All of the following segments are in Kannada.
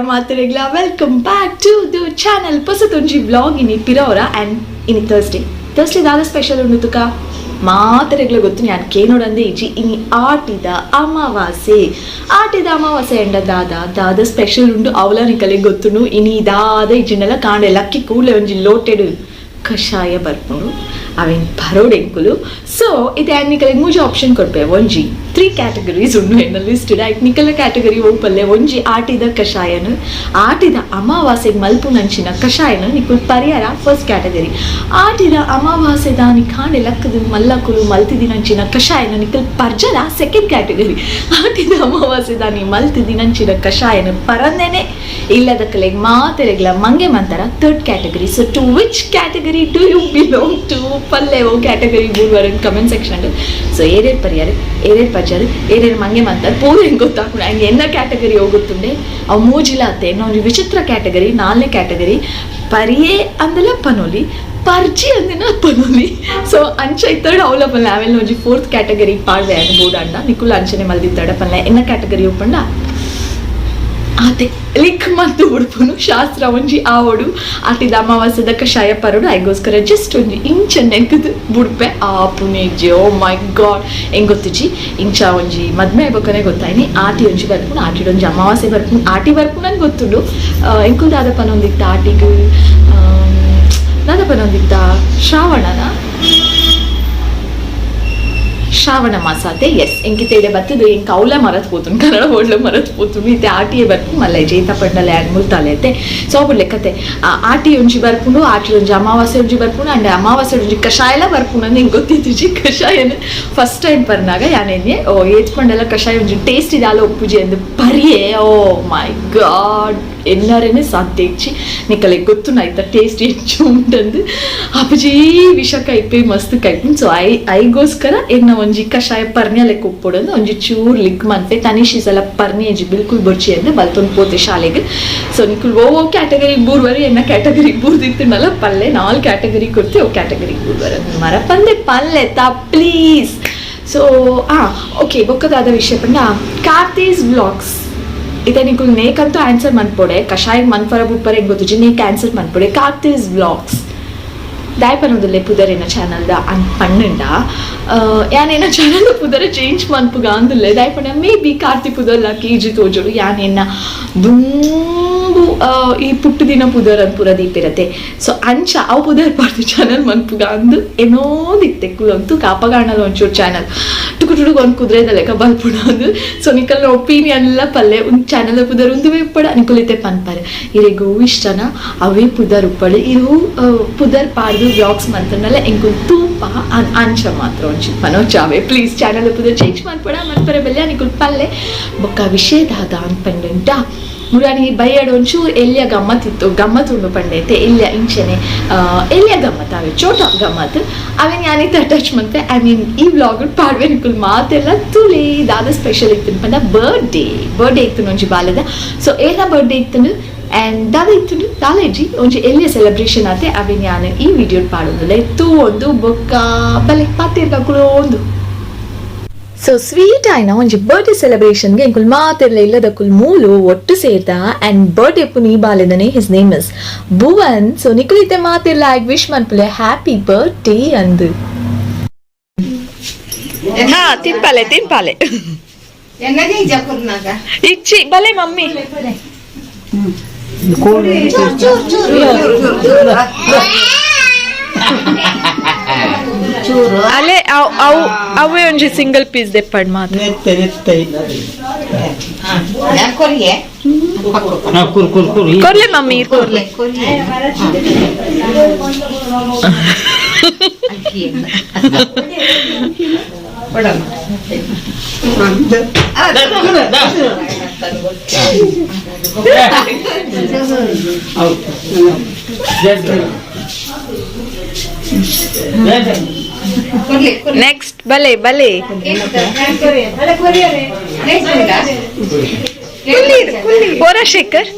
Matarigla, welcome back to the channel. Posatonji vlog ini Pira and ini Thursday. Thursday dada special undutuka ಮಾತರೆಗ್ಲ ಗೊತ್ತು ನಾನು ಕೇನೋಡಂದೆ ಇಜಿ ಇನಿ ಆಟಿದ ಅಮಾವಾಸ್ಯೆ ಎಂಡ ದಾದ ಸ್ಪೆಷಲ್ ಉಂಡು ಅವಲ ನಿಕಲೆ ಗೊತ್ತುಂಡು ಇನಿ ದಾದ ಇಜಿನೆಲ್ಲ ಕಾಂಡೆ ಲಕ್ಕಿ ಕೂಲೆ ಒಂಜಿ ಲೋಟೆಡ್ ಕಷಾಯ ಬರ್ಪುಂಡು ಅವೇನು ಬರೋಡು ಎಂಕುಲು ಸೊ ಇದು ನಿಕಲೆ ಮೂಜಿ ಆಪ್ಷನ್ ಕೊಡ್ಪೆ ಒಂಜಿ 3 categories ಉಂಡು ಎನ್ನ ಲಿಸ್ಟ್ ಆಯ್ತು ನಿಕಲ ಕ್ಯಾಟಗರಿ ಓಪಲ್ಲೆ ಒಂಜಿ ಆಟಿದ ಕಷಾಯನು ಆಟಿದ ಅಮಾವಾಸ್ಯೆಗೆ ಮಲ್ಪುನಂಚಿನ ಕಷಾಯನು ನಿಕುಲ್ ಪರಿಹಾರ ಫಸ್ಟ್ ಕ್ಯಾಟಗರಿ ಆಟಿದ ಅಮಾವಾಸ್ಯೆ ದಾನಿ ಕಾಂಡೆ ಲಕ್ಕದು ಮಲ್ಲಕುಲು ಮಲ್ತಿದಿನಂಚಿನ ಕಷಾಯನ ನಿಕಲ್ ಪರ್ಜಲ ಸೆಕೆಂಡ್ ಕ್ಯಾಟಗರಿ ಆಟಿದ ಅಮಾವಾಸ್ಯೆ ದಾನಿ ಮಲ್ತಿದಿನಂಚಿನ ಕಷಾಯನ ಪರಂದೆನೆ ಇಲ್ಲದ ಕಲೆಗೆ ಮಾತೆರೆಗ್ಲ ಮಂಗೆ ಮಂತರ third category so to which category do you belong to ಪಲ್ಲೆ ಓ ಕ್ಯಾಟಗರಿ ಬೂರ್ವರ ಕಮೆಂಟ್ ಸೆಕ್ಷನ್ ಸೊ ಏರೇರ್ ಪರಿಹಾರ ಏರೇರ್ ಪಜ್ಜರು ಏರೇರು ಮಂಗೆ ಮಂತಾರೆ ಪೂರ ಹೆಂಗೆ ಗೊತ್ತಾಗ್ಬಿಡ ಹಂಗೆ ಎನ್ನ ಕ್ಯಾಟಗರಿ ಹೋಗುತ್ತುಂಡೆ ಅವು ಮೂಜಿಲ ಅತ್ತೆ ಇನ್ನೊಂದು ವಿಚಿತ್ರ ಕ್ಯಾಟಗರಿ 4ನೇ ಕ್ಯಾಟಗರಿ ಪರಿಯೇ ಅಂದಲ್ಲ ಪನೋಲಿ ಪರ್ಜಿ ಅಂದಿನ ಪನೋಲಿ ಸೊ ಅಂಚ ಇತ್ತಡ ಅವಲಪಲ್ಲ ಆಮೇಲೆ ಒಂಜಿ 4th ಕ್ಯಾಟಗರಿ ಪಾಡ್ವೆ ಅನ್ಬೋದು ಅಂಡ ನಿಕುಲ್ ಅಂಚನೆ ಮಲ್ದಿತ್ತಡ ಪಲ್ಲ ಎನ್ನ ಕ್ಯಾಟಗರಿ ಒಪ್ಪಂಡ ಅದೇ ಲಿಕ್ ಮತ್ತು ಉಡುಪುನು ಶಾಸ್ತ್ರ ಒಂಜಿ ಆವಡು ಆಟಿದ ಅಮಾವಾಸ್ಯದ ಕಷಾಯ ಪರಡು ಐಗೋಸ್ಕರ ಜಸ್ಟ್ ಒಂಜಿ ಇಂಚ ನೆಗ್ದು ಬುಡ್ಪೆ ಆಪುನೇಜಿ ಓ ಮೈ ಗಾಡ್ ಹೆಂಗೆ ಗೊತ್ತಿಜಿ ಇಂಚ ಒಂಜಿ ಮದ್ಮೆ ಬೊಕ್ಕನೆ ಗೊತ್ತಾಯ್ನಿ ಆಟಿ ಒಂಜಿ ಬರ್ಪುನು ಆಟಿಡೊಂಜಿ ಅಮಾವಾಸ್ಯೆ ಬರ್ಪುನು ಆಟಿ ಬರ್ಪುನು ನನ್ಗೆ ಗೊತ್ತುಂಡು ಎಂಕುಲ್ ದಾದಪ್ಪನೊಂದಿತ್ತ ಆಟಿಗೂ ದಾದಪ್ಪನೊಂದಿತ್ತ ಶ್ರಾವಣ ಮಾಸ ಅತ್ತೆ ಎಸ್ ಎಂಕಿತ ಇದೆ ಬತ್ತದು ಎಂಕ ಅವಲ ಮರತ್ ಪೋತು ಕನ್ನಡ ಓಡ್ಲ ಮರತ್ ಪೋತು ಇತ್ತೆ ಆಟಿಯೇ ಬರ್ಪು ಮಲ್ಲ ಜೈತ ಪಂಡಲೆ ಮುಲ್ತಾಲೆ ಅತ್ತೆ ಸೊ ಬಿಡ್ಲೆ ಕತೆ ಆಟಿ ಒಂಜಿ ಬರ್ಪುಂಡು ಆಟಿ ಒಂಜಿ ಅಮಾವಾಸ್ಯೆ ಒಂಜಿ ಬರ್ಪುಂಡು ಅಂಡ್ ಅಮಾವಾಸ್ಯೆ ಒಂಜಿ ಕಷಾಯ ಬರ್ಪುಂಡು ಅಂತ ಹಿಂಗೆ ಗೊತ್ತಿತ್ತು ಜಿ ಕಷಾಯನ ಫಸ್ಟ್ ಟೈಮ್ ಬರ್ನಾಗ ಯಾನೇನೆ ಓ ಏತ್ಕೊಂಡೆಲ್ಲ ಕಷಾಯ ಒಂಜಿ ಟೇಸ್ಟ್ ಇದೆ ಅಲ್ಲ ಒಪ್ಪುಜಿ ಅಂದು ಪರಿಯೇ ಓ ಮೈ ಗಾಡ್ ಎನ್ನಾರೇನೆ ಸಾಧ್ಯ ಹೆಚ್ಚಿ ನಿಕಲೆ ಗೊತ್ತು ನಾಯ್ತ ಟೇಸ್ಟ್ ಹೆಚ್ಚು ಉಂಟಂದು ಅಪ್ಪಜಿ ವಿಷ ಕೈಪೆ ಮಸ್ತ್ ಕೈಪು ಸೊ ಐಗೋಸ್ಕರ ಎನ್ನ ಒಂಜಿ ಕಷಾಯ ಪರ್ಣ್ಯ ಲೆಕ್ಕ ಉಪ್ಪೊಡಂದು ಒಂಜಿ ಚೂರ್ ಲಿಕ್ ಮಂತೆ ತನಿಷಿ ಸಲ ಪರ್ಣಿಯಜಿ ಬಿಲ್ಕುಲ್ ಬೊಚ್ಚಿ ಅಂದು ಬಲ್ತೊಂದು ಪೋತೆ ಶಾಲೆಗೆ ಸೊ ನಿಕುಲ್ ಓ ಕ್ಯಾಟಗರಿ ಬೂರ್ವರಿ ಎನ್ನ ಕ್ಯಾಟಗರಿ ಬೂರ್ದಿತ್ತುನಲ್ಲ ಪಲ್ಲೆ 4 ಕ್ಯಾಟಗರಿ ಕೊಡ್ತಿ ಓ ಕ್ಯಾಟಗರಿ ಬೂರ್ವರ ಮರ ಪಂದೆ ಪಲ್ಲೆ ತಾ ಪ್ಲೀಸ್ ಸೊ ಓಕೆ ಬೊಕ್ಕದಾದ ವಿಷಯ ಪಂಡ ಕಾರ್ತೀಸ್ ವ್ಲಾಗ್ಸ್ ಇತ್ತೆ ನಿಕುಲ್ ನೇಕಂತೂ ಆನ್ಸರ್ ಮನ್ಪೊಡೆ ಕಷಾಯ ಮನ್ಪರ ಬುಪ್ಪರೆ ಗೊತ್ತು ನೇಕ್ ಆನ್ಸರ್ ಮನ್ಪೊಡೆ ಕಾರ್ತೀಸ್ ವ್ಲಾಗ್ಸ್ ದಾಯ್ಪನೋದಲ್ಲೇ ಪುದರಿನ ಚಾನಲ್ದ ಅನ್ ಪಣ್ಣಂಡ ಯಾನೇನ ಚಾನಲ್ ಪುದರ ಚೇಂಜ್ ಮನ್ಪುಗ ಅಂದುಲ್ಲೆ ದಾಯ್ಪಣ್ಣ ಮೇ ಬಿ ಕಾರ್ತಿ ಪುದರ್ಲ ಕೆಜಿ ತೋಜುಡು ಯಾನೇನ ದುಂಬು ಈ ಪುಟ್ಟು ದಿನ ಪುದರ್ ಅನ್ಪುರ ದೀಪಿರತ್ತೆ ಸೊ ಅಂಚ ಅವು ಪುದರ್ ಪಾಡ್ದು ಚಾನಲ್ ಮನ್ಪುಗ ಅಂದು ಏನೋ ದಿತ್ತೆ ಕುಲಂತು ಕಾಪಗಾಣಲ್ ಒಂಚೂರು ಚಾನಲ್ ಟುಕು ಒಂದು ಕುದುರೆದ ಲೆಕ್ಕ ಬಲ್ಪುಡ ಅಂದು ಸೊ ನಿಕಲ್ನ ಒಪಿನಿಯನ್ ಎಲ್ಲ ಪಲ್ಲೆ ಒಂದು ಚಾನಲ್ ಪುದರ್ ಒಂದು ಉಪ್ಪಡ ನಿಕುಲಿತೆ ಪನ್ಪಾರೆ ಇರೆಗೂ ಇಷ್ಟನ ಅವೇ ಪುದರ್ ಉಪ್ಪಡು ಇವು ಪುದರ್ ಪಾಡ್ದು ವ್ಲಾಗ್ಸ್ ಮಂತನಲ್ಲ ಎಂಕುಲ್ ತೂಪ ಅಂಚ ಮಾತ್ರ ಒಂಚೂರು ಮನೋಚಾವೆ ಪ್ಲೀಸ್ ಚಾನಲ್ ಪುದರ್ ಚೇಂಜ್ ಮಾಡ್ಪಡ ಮನ್ಪರೆ ಬೆಲ್ಲ ನಿಕುಲ್ ಪಲ್ಲೆ ಬೊಕ್ಕ ವಿಷಯದಾದ ಅನ್ಪಂಡುಂಟ ಮುರಾನಿ ಬೈಯಡು ಒಂಚೂರು ಎಲ್ಲಿಯ ಗಮ್ಮತ್ ಉಂಡು ಪಂಡೈತೆ ಎಲ್ಲಿಯ ಇಂಚನೆ ಎಲ್ಲಿಯ ಗಮ್ಮತ್ ಅವೆ ಚೋಟ ಗಮ್ಮತ್ ಅವೇನು ಯಾನಿತ್ತ ಟಚ್ ಮಂತೆ ಐ ಮೀನ್ ಈ ವ್ಲಾಗ್ ಪಾಡ್ವೆ ನಿಕುಲ್ ಮಾತೆಲ್ಲ ತುಳಿ ದಾದ ಸ್ಪೆಷಲ್ ಇತ್ತು ಪಂಡ ಬರ್ಡೇ ಇತ್ತು ಒಂಜಿ ಬಾಲದ ಸೊ ಏನ ಬರ್ಡೇ ಇತ್ತು ಆ್ಯಂಡ್ ದಾದ ಇತ್ತು ದಾಲೇಜಿ ಒಂಜಿ ಎಲ್ಲಿಯ ಸೆಲೆಬ್ರೇಷನ್ ಆತೆ ಅವೇನು ಯಾನು ಈ ವಿಡಿಯೋ ಪಾಡೋದಿಲ್ಲ ಇತ್ತು ಒಂದು ಬೊಕ್ಕ ಬಲೆ ಪಾತಿರ್ಗಾಕುಳು ಒಂದು ಸೊ ಸ್ವೀಟ್ ಆಯ್ನ ಒಂಜಿ ಬರ್ಡೇ ಸೆಲೆಬ್ರೇಷನ್ಗೆ ಎಂಕುಲ್ ಮಾತೆಲ್ಲ ಇಲ್ಲದಕ್ಕುಲ್ ಮೂಲು ಒಟ್ಟು ಸೇರ್ದ ಆ್ಯಂಡ್ ಬರ್ಡೇ ಪುನ್ ಈ ಬಾಲೆದನೆ his name is Bhuvan so ನಿಕುಲಿತೆ ಮಾತೆಲ್ಲ ಆಗಿ ವಿಶ್ ಮನ್ಪುಲೆ ಹ್ಯಾಪಿ ಬರ್ಡೇ ಅಂದು ತಿನ್ಪಾಲೆ ಇಚ್ಚಿ ಬಲೆ ಮಮ್ಮಿ ಅಲ್ಲೇ ಅವೇ ಒಂಜಿ ಸಿಂಗಲ್ ಪೀಸ್ ದೆಪ್ಪಡ್ ಮಾತ್ರ ಕೊರ್ಲೆ ಮಮ್ಮಿ ಕೊರ್ಲೆ ನೆಕ್ಸ್ಟ್ ಬಲೆ ಪೋರಾಶೇಖರ್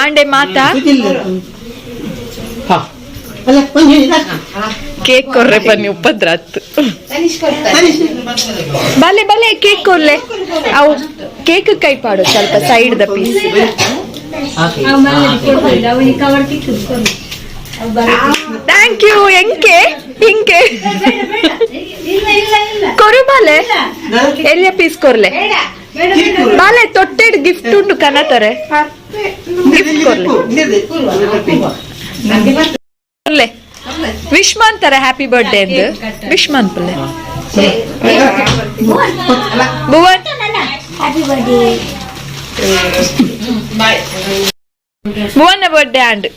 ಅಂಡೆ ಮಾತಾ ಕೇಕ್ ಕೊರ್ರೆ ಬನ್ನಿ ಉಪದ್ರಾತ್ ಬಲೆ ಬಲೆ ಕೇಕ್ ಕೊರ್ಲೆ ಅವು ಕೇಕ್ ಕೈ ಪಾಡು ಸ್ವಲ್ಪ ಸೈಡ್ ದ ಪೀಸ್ ಥ್ಯಾಂಕ್ ಯು ಎಂಕೆ ಹಿಂಗೆ ಕೊರು ಬಾಲೆ ಎಲ್ಲಿಯ ಪೀಸ್ ಕೊರ್ಲೆ ಬಾಲೆ ತೊಟ್ಟೆಡ್ ಗಿಫ್ಟ್ ಉಂಟು ಕನತಾರೆ ಗಿಫ್ಟ್ ಕೊರ್ಲೆ ವಿಶ್ ಮಾಡ್ತಾರೆ ಹ್ಯಾಪಿ ಬರ್ಡೇ ಎಂದು ವಿಶ್ ಮಾಡ್ಪಲ್ಲೆ ಭುವನ್ ಭುವನ್ನ ಬರ್ಡೇ ಆಂಡ್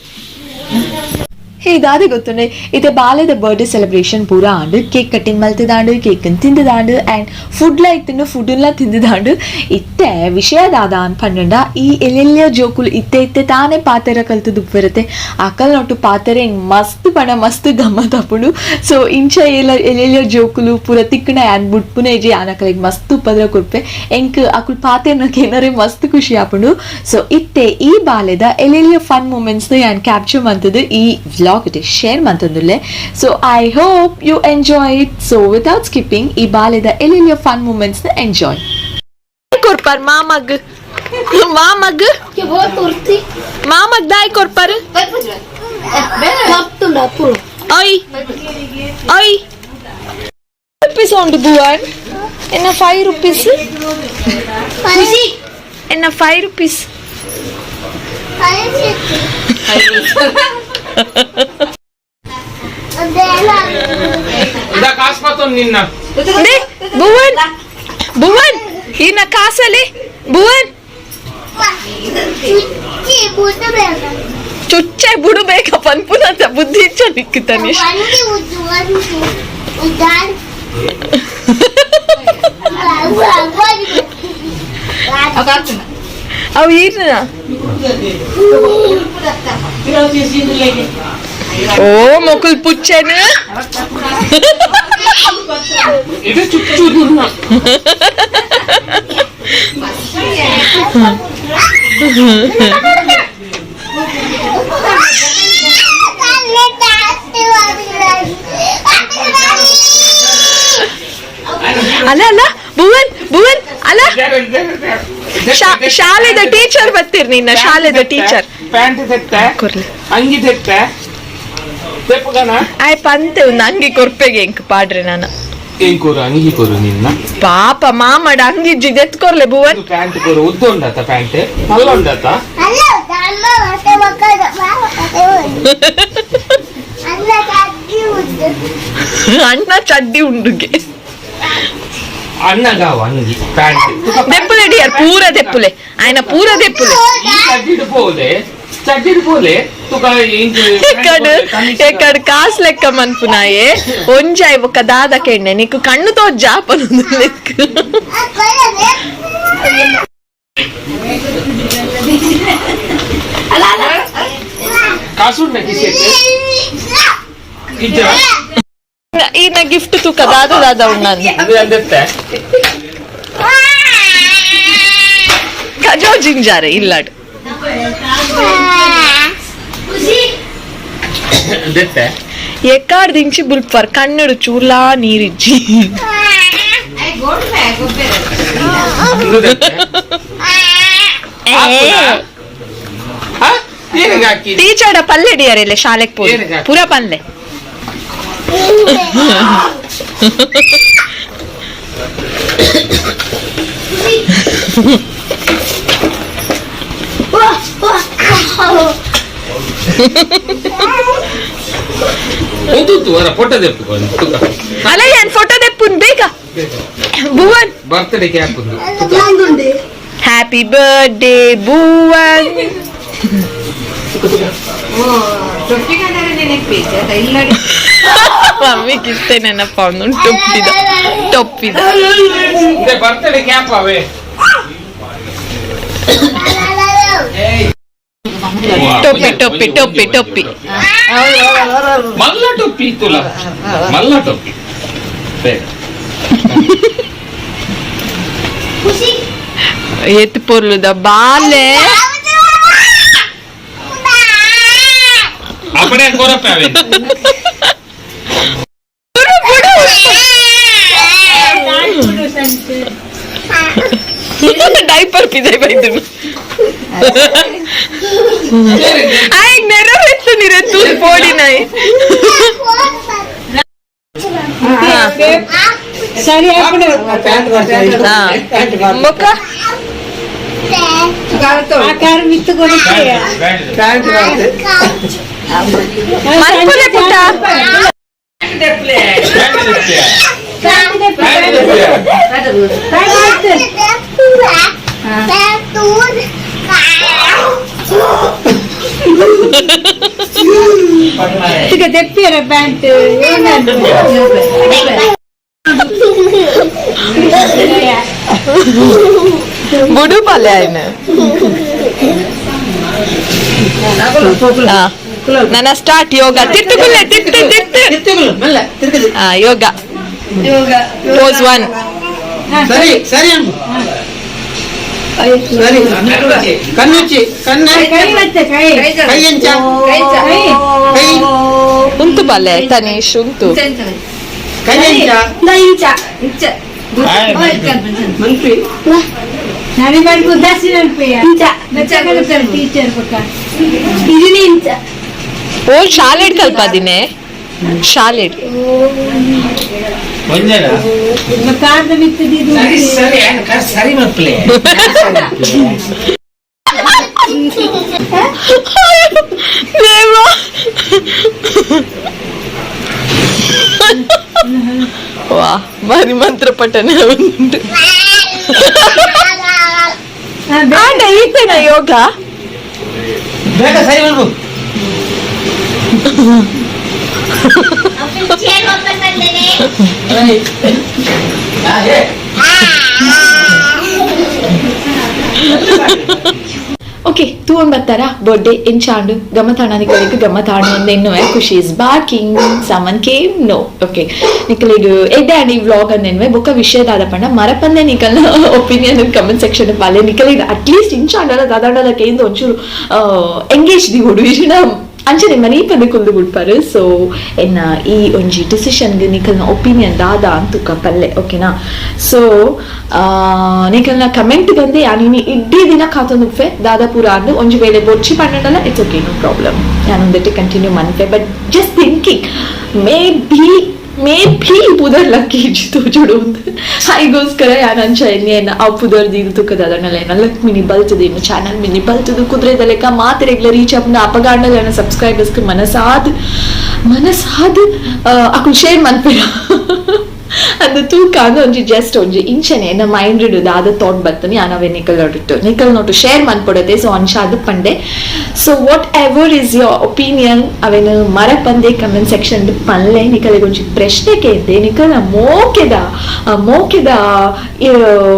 ಹೀಗಾದ ಗೊತ್ತುಂಡೆ ಇತ್ತೆ ಬಾಲೆದ ಬರ್ಡೇ ಸೆಲೆಬ್ರೇಷನ್ ಪೂರ ಆಂಡ್ ಕೇಕ್ ಕಟ್ಟಿಂಗ್ ಮಲ್ತಿದಾಂಡು ಕೇಕ್ ತಿಂದಿದಾಂಡು ಆ್ಯಂಡ್ ಫುಡ್ಲ ಇತ್ತಿನ ಫುಡ್ಲ ತಿಂದಿದಾಂಡು ಇತ್ತೆ ವಿಷಯದಾದ ಅನ್ಪಂಡ ಈ ಎಲ್ಲೆಲ್ಲ ಜೋಕುಲು ಇತ್ತೆ ತಾನೇ ಪಾತೆರ ಕಲ್ತು ದುಪ್ಪು ಬರುತ್ತೆ ಅಕಲ್ ನೋಟು ಪಾತೆರೆ ಹಿಂಗೆ ಮಸ್ತ್ ಪಣ ಮಸ್ತ್ ಗಮ್ಮತ್ ಅಪ್ಪುಂಡು ಸೊ ಇಂಚ ಎಲ್ಲೆಲ್ಲ ಜೋಕುಲು ಪೂರ ತಿಕ್ಕಣ ಆ್ಯಂಡ್ ಬುಟ್ಪುನ ಇಜಿ ಆನಕಲಿಗೆ ಮಸ್ತ್ ಉಪದ್ರ ಕೊಡ್ಪೆ ಎಂಕ್ ಅಕುಲ್ ಪಾತೆರ್ನಕ್ಕೆ ಏನಾರೇ ಮಸ್ತ್ ಖುಷಿ ಆಪುಂಡು ಸೊ ಇತ್ತೆ ಈ ಬಾಲೆದ ಎಲ್ಲೆಲ್ಲ ಫನ್ ಮೂಮೆಂಟ್ಸ್ನ ಆ್ಯಂಡ್ ಕ್ಯಾಪ್ಚರ್ ಮಾಡ್ತದೆ ಈ it is share mantandule. So I hope you enjoy it. So without skipping ee baleda elliya fun moments na enjoy korpar mamag ke bahut kurti mamag dai korpar kaptunda puru oi rupees on buwan enna 5 rupees enna 5 rupees Bhuvan ಇನ್ನ ಕಾಸಲೆ ಭುವನ್ ಚುಚ್ಚೆ ಬಿಡಬೇಕ ಪನ್ಪುನಂತ ಬುದ್ಧಿ ಇಚ್ಛ ನಿಕ್ಕತಾನೆ ಅವು ಏನು ಓ ಮೊಕುಲ್ ಪುಚ್ಚೆನು ಇದು ಚುಚ್ಚು ಅಲ್ಲ ಅಲ್ಲ ಭುವನ್ ಅಲ್ಲ ಶಾಲೆದ ಟೀಚರ್ ಬರ್ತೀರಿ ನಿನ್ನ ಶಾಲೆದ ಟೀಚರ್ ಪ್ಯಾಂಟ್ ತೆತ್ತ ಅಂಗಿ ತೆತ್ತ ಆಯ್ ಪಂತೆ ಒಂದು ಅಂಗಿ ಕೊರ್ಪೆಗೆ ಎಂಕ್ ಪಾಡ್ರೆ ನಾನು ಅಂಗಿ ಕೊರು ನಿನ್ನ ಪಾಪ ಮಾಮಡ ಅಂಗಿ ಎತ್ಕೊರ್ಲೆ ಭುವನ್ ಪ್ಯಾಂಟ್ ಕೊರು ಉದ್ದ ಉಂಡತ ಪ್ಯಾಂಟ್ ಮಲ್ಲ ಉಂಡತ ಅಣ್ಣ ಚಡ್ಡಿ ಉಂಡುಗೆ ಅಣ್ಣಗಾವ ಅಂಗಿ ಪ್ಯಾಂಟ್ ದೆಪ್ಪುಲೆ ಡಿಯರ್ ಪೂರ ದೆಪ್ಪುಲೆ ಆಯ್ನ ಪೂರ ದೆಪ್ಪುಲೆ ಚಡ್ಡಿಡ್ಬೋಲೆ ಎಕ್ಕಡ ಕಾಸ್ ಲೆಕ್ಕ ಮನ್ಪುನಾಯೆ ಒಂಜಾಯ್ ಬೊಕ್ಕ ದಾದ ಕೆಣ್ಣೆ ನೀಕು ಕಣ್ಣು ತೋಜ್ಜ ಆಪನೊಂದು ಲೆಕ್ಕ ಈನ ಗಿಫ್ಟ್ ತೂಕ ದಾದ ಉಣ್ಣಂದು ಕಜೋ ಜಿಂಜಾರೆ ಇಲ್ಲಾಡು ಎಕ್ಕಾಡ್ ದಿಂಚಿ ಬುಲ್ಪರ್ ಕಣ್ಣುಡು ಚೂರ್ಲಾ ನೀರಿಜ್ಜಿ ಟೀಚರ್ಡ ಪಲ್ಲೆ ಡಿಯರೆಲ್ಲ ಶಾಲೆಗೆ ಪೋಯಿ ಪೂರ ಪಲ್ಲೆ ಫೋಟೋ ತೆಪ್ಪು ಅಲ್ಲ ಏನ್ ಫೋಟೋ ತೆಪ್ಪುನ್ ಬೇಗ Bhuvan birthday cap happy birthday Bhuvan ಮಮ್ಮಿಗೆ ಇಷ್ಟೇ ನೆನಪ ಅವನು ಟೊಪ್ಪಿದ ಬರ್ತ್ಡೇ ಕ್ಯಾಪ್ ಅವೇ ಟೊಪ್ಪಿ ಮಲ್ಲ ಟೊಪ್ಪಿ ತುಲ ಮಲ್ಲ ಟೊಪ್ಪಿ ಎತ್ತು ಪೊರ್ಲುದ ಬಾಲೆ अपने कोरपे आवे ಡೈಪರ್ ಪಿದೆ ಬೈದು ಆಯ್ ನೆರವೇತ್ತು ನಿರತ್ತು ಪೋಡಿ ನಾಯಿ ಸರಿ ಮೊಕ್ಕ ಆಕಾರ ಮಿತ್ತು ಕೊಡುತ್ತೆ ಮನ್ಪುಲೆ ಪುಟ್ಟ ತೆಪ್ಪಿಯರ ಪ್ಯಾಂಟ್ ಬುಡು ಪಾಲೆ ಆಯ್ನ ನನ್ನ ಸ್ಟಾರ್ಟ್ ಯೋಗ ತಿರ್ತುಗುಲ್ಲೆ ತಿರ್ತು ಯೋಗ ಪೋಸ್ 1 ಸರಿ ಸರಿ ಸರಿ ಕಣ್ಣುಚ್ಚಿ ಕೈ ಮತ್ತೆ ಕೈ ಕೈ ಎಂಚ ಕೈ ಉಂಟು ಪಾಲೆ ತನೀಶ್ ಉಂಟು ಕೈ ಎಂಚ ಮಂತ್ರಿ ನಾನೇ ಮಾಡ್ಬೋದು ಜಾಸ್ತಿ ನೆನಪಯ್ಯ ಟೀಚರ್ ಪಕ್ಕ ಇದೀನಿ ಇಂಚ ಓ ಶಾಲೆಡ್ ಕಲ್ಪದಿನೇ ಶಾಲೆಡ್ ಕಾರದ ಮಿತ್ತದಿದ್ದು ಸರಿ ಮಕ್ಕಳೇ ವಾ ಭಾರಿ ಮಂತ್ರ ಪಠನೆ ಉಂಟು ಆಂಡ ಈತೇನ ಯೋಗ ಬೇಗ ಸರಿ ಮಾಡ್ಬೋದು ಓಕೆ ತೂನ್ ಬರ್ತಾರ ಬರ್ಡೇ ಎಂಚಾಂಡು ಗಮ್ಮತಾಣ ನಿಕಲಿಗೆ ಗಮ್ಮತಾಣ ಅಂದೆನ್ನು ಖುಷಿ ಇಸ್ ಬಾಕಿಂಗ್ ಸಮನ್ ಕೇಮ್ ನೋ ಓಕೆ ನಿಕಲಿಗೆ ಎಡ್ಡೆ ಅಂಡ್ ಈ ವ್ಲಾಗ್ ಅಂದೆನ್ವೆ ಬೊಕ್ಕ ವಿಷಯದಾದ ಪಂಡ ಮರಪಂದೆ ನಿಕಲ್ನ ಒಪಿನಿಯನ್ ಕಮೆಂಟ್ ಸೆಕ್ಷನ್ ಪಾಲೆ ನಿಕಲಿಗೆ ಅಟ್ಲೀಸ್ಟ್ ಇಂಚಾಂಡಲ ದಾದಾಂಡಲ ಕೇಂದ್ರ ಒಂಚೂರು ಎಂಗೇಜ್ ದಿ ಹುಡು ವಿಷಯ ಅಂಚನೆ ಮನೆ ಪಂದೆ ಕುಲ್ದು ಬಿಡ್ಪಾರು ಸೊ ಎನ್ನ ಈ ಒಂಜಿ ಡಿಸಿಷನ್ಗೆ ನಿಕಲ್ನ ಒಪಿನಿಯನ್ ದಾದ ಅಂತುಕ ಪಲ್ಲೆ ಓಕೆನಾ ಸೊ ನಿಕಲ್ನ ಕಮೆಂಟ್ ಬಂದೆ ಯಾನಿನಿ ಇಡೀ ದಿನ ಕಾತೊಂದುಫೆ ದಾದ ಪೂರ ಅಂದು ಒಂಜಿ ವೇಳೆ ಬೊಚ್ಚಿ ಪಂಡಲ್ಲ ಇಟ್ಸ್ ಓಕೆ ನೋ ಪ್ರಾಬ್ಲಮ್ ಯಾನೊಂದಕ್ಕೆ ಕಂಟಿನ್ಯೂ ಮನ್ಫೆ but just thinking maybe ಪುದರ್ ಲಕ್ಕಿ ಇಜ್ಜಿತ್ತು ಜೋಡು ಅಂತ ಹಾಯಿಗೋಸ್ಕರ ಯಾನಂಚ ಎಣ್ಣೆಯನ್ನ ಆ ಪುದರ್ ದೀದು ತುಕ್ಕದಲ್ಲ ಲಕ್ ಮಿನಿ ಬಲ್ತದು ಇನ್ನು ಚಾನಲ್ ಮಿನಿ ಬಲ್ತದು ಕುದುರೆದ ಲೆಕ್ಕ ಮಾತು ರೆಗ್ಯುಲರ್ ರೀಚ್ ಅಪ್ನ ಅಪಗಾಂಡಲ ನನ್ನ ಸಬ್ಸ್ಕ್ರೈಬರ್ಸ್ಗೆ ಮನಸಾದ್ ಅಕು ಶೇರ್ ಮನ್ಪೇರ ಅದು ತೂಕ ಅಂದ್ರೆ ಒಂಜಿ ಜಸ್ಟ್ ಒಂಜಿ ಇಂಚನೆ ನನ್ನ ಮೈಂಡ್ ಇಡುದು ಅದ ಥಾಟ್ ಬರ್ತನೆ ಯಾನವೇ ನಿಕಲ್ ನೋಟು ಶೇರ್ ಮನ್ಪೊಡತೆ ಸೊ ಅಂಚ ಅದು ಪಂಡೆ so what ever is your opinion ಅವೇನು ಮರ ಪಂದೆ ಕಮೆಂಟ್ ಸೆಕ್ಷನ್ ಪನ್ಲೆ ನಿಕಲಿಗೆ ಒಂಜಿ ಪ್ರಶ್ನೆ ಕೇಳ್ದೆ ನಿಕಲ್ನ ಮೋಕೆದ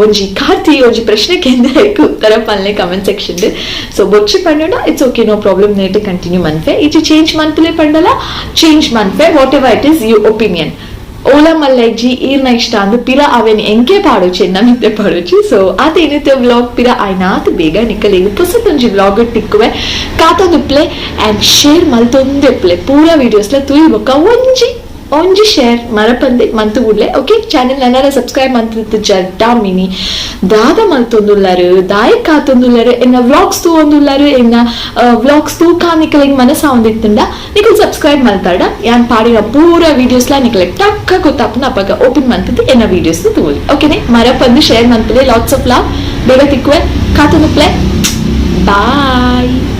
ಒಂಜಿ ಕಾರ್ತಿ ಒಂಜಿ ಪ್ರಶ್ನೆ ಕೇಂದ್ರ ಉತ್ತರ ಪನ್ಲೆ ಕಮೆಂಟ್ ಸೆಕ್ಷನ್ ಸೊ ಬೊಚ್ಚಿ ಪಂಡ ಇಟ್ಸ್ ಓಕೆ ನೋ ಪ್ರಾಬ್ಲಮ್ ನೇಟ್ ಕಂಟಿನ್ಯೂ ಮನ್ಫೆ ಇದು ಚೇಂಜ್ ಮನ್ಪಲೆ ಪಂಡಲ ಚೇಂಜ್ ಮನ್ಫೆ whatever it is you opinion ಓಲಾ ಮಲ್ಲೈಜಿ ಈರ್ನ ಇಷ್ಟ ಅಂದು ಪಿರ ಅವೇನ್ ಎಂಕೆ ಪಾಡೋಚಿ ನಮಿತ್ತೆ ಪಾಡೋಚಿ ಸೊ ಆತ ಏನಿತ್ತೆ ವ್ಲಾಗ್ ಪಿರ ಆಯ್ನಾತ್ ಬೇಗ ನಿಕಲಿಗೆ ಪುಸತೊಂಜಿ ವ್ಲಾಗ್ ಟಿಕ್ಕುವೆ ಕಾತೊಂದುಪ್ಲೆ ಅಂಡ್ ಶೇರ್ ಮಲ್ತೊಂದೆಪ್ಲೆ ಪೂರ ವಿಡಿಯೋಸ್ಲ ತುಯಿ ಬೊಕ್ಕ ಒಂಜಿ ಶೇರ್ ಮರಪಂದೆ ಮಂತು ಗುಡ್ಲೆ ಓಕೆ ಚಾನೆಲ್ ನನ್ನಾರ ಸಬ್ಸ್ಕ್ರೈಬ್ ಮಂತು ಜಡ್ಡ ಮಿನಿ ದಾದ ಮಲ್ತೊಂದುಲ್ಲಾರು ದಾಯ ಕಾತೊಂದುಲ್ಲಾರು ಎನ್ನ ವ್ಲಾಗ್ಸ್ ತೂ ಒಂದುಲ್ಲಾರು ಎನ್ನ ವ್ಲಾಗ್ಸ್ ತೂ ನಿಕಲಿಗೆ ಮನಸ್ಸಾ ಒಂದಿತ್ತಂಡ ನಿಕಲ್ ಸಬ್ಸ್ಕ್ರೈಬ್ ಮಲ್ತಾಡ ಯಾನ್ ಪಾಡಿನ ಪೂರ ವಿಡಿಯೋಸ್ಲ ನಿಕಲಿಗೆ ಟಕ್ಕ ಗೊತ್ತಾಪನ ಅಪ್ಪಾಗ ಓಪನ್ ಮಂತದ್ದು ಎನ್ನ ವಿಡಿಯೋಸ್ ತೂಲಿ ಓಕೆನೆ ಮರಪಂದು ಶೇರ್ ಮಂತಲೆ ಲಾಟ್ಸ್ ಆಫ್ ಲವ್ ಬೇಗ ತಿಕ್ಕುವೆ ಕಾತೊಂದುಪ್ಲೆ ಬಾಯ್.